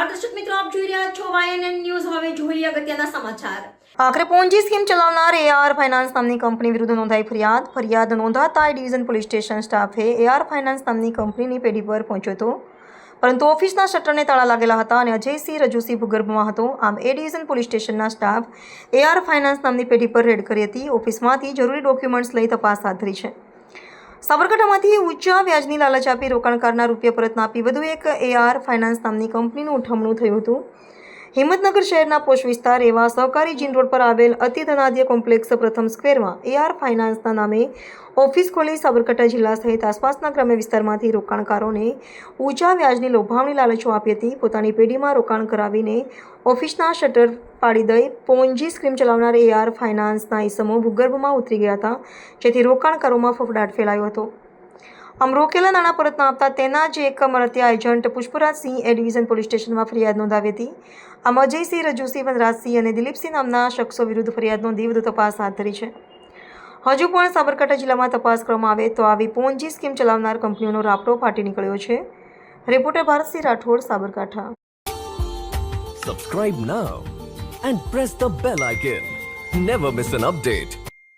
નમસ્કાર દર્શક મિત્રો, આપ જોઈ રહ્યા છો YNN ન્યૂઝ. હવે જોઈએ અગત્યના સમાચાર. આખરે પોન્જી સ્કીમ ચલાવનાર AR ફાઇનાન્સ નામની કંપની વિરુદ્ધ નોંધાઈ ફરિયાદ નોંધાતા ડિવિઝન પોલીસ સ્ટેશન સ્ટાફે AR ફાઇનાન્સ નામની કંપનીની પેઢી પર પહોંચ્યો હતો, પરંતુ ઓફિસના શટરને તાળા લાગેલા હતા અને અજયસિંહ રજુસિંહ ભૂગર્ભમાં હતો. આમ એ ડિવિઝન પોલીસ સ્ટેશનના સ્ટાફ AR ફાઇનાન્સ નામની પેઢી પર રેડ કરી હતી. ઓફિસમાંથી જરૂરી ડોક્યુમેન્ટ્સ લઈ તપાસ હાથ ધરી છે. સાબરકાંઠામાંથી ઊંચા વ્યાજની લાલચ આપી રોકાણકારના રૂપિયા પરત ના આપી વધુ એક AR ફાઇનાન્સ નામની કંપનીનું ઉઠમણું થયું હતું. હિંમતનગર શહેરના પોશ વિસ્તાર એવા સહકારી જીન રોડ પર આવેલ અતિ ધનાધ્ય કોમ્પ્લેક્સ પ્રથમ સ્ક્વેરમાં AR ફાઇનાન્સના નામે ઓફિસ ખોલી સાબરકાંઠા જિલ્લા સહિત આસપાસના ગ્રામ્ય વિસ્તારમાંથી રોકાણકારોને ઊંચા વ્યાજની લોભામણી લાલચો આપી હતી. પોતાની પેઢીમાં રોકાણ કરાવીને ઓફિસના શટર પાડી દઈ પોન્જી સ્કીમ ચલાવનાર AR ફાઇનાન્સના ઈસમો ભૂગર્ભમાં ઉતરી ગયા હતા, જેથી રોકાણકારોમાં ફફડાટ ફેલાયો હતો. આમ રોકેલા નાણાં પરત ન આપતા તેના જ એક મળતિયા એજન્ટ પુષ્પરાજસિંહ એ ડિવિઝન પોલીસ સ્ટેશનમાં ફરિયાદ નોંધાવી હતી. આમ અજયસિંહ, રજુસિંહ, વનરાજસિંહ અને દિલીપસિંહ નામના શખ્સો વિરુદ્ધ ફરિયાદ નોંધી વધુ તપાસ હાથ ધરી છે. હજુ પણ સાબરકાંઠા જિલ્લામાં તપાસ કરવામાં આવે તો આવી પોન્જી સ્કીમ ચલાવનાર કંપનીઓનો રાપડો ફાટી નીકળ્યો છે. Reporter Bharatsinh Rathod, Sabarkantha. Subscribe now and press the bell icon. Never miss an update.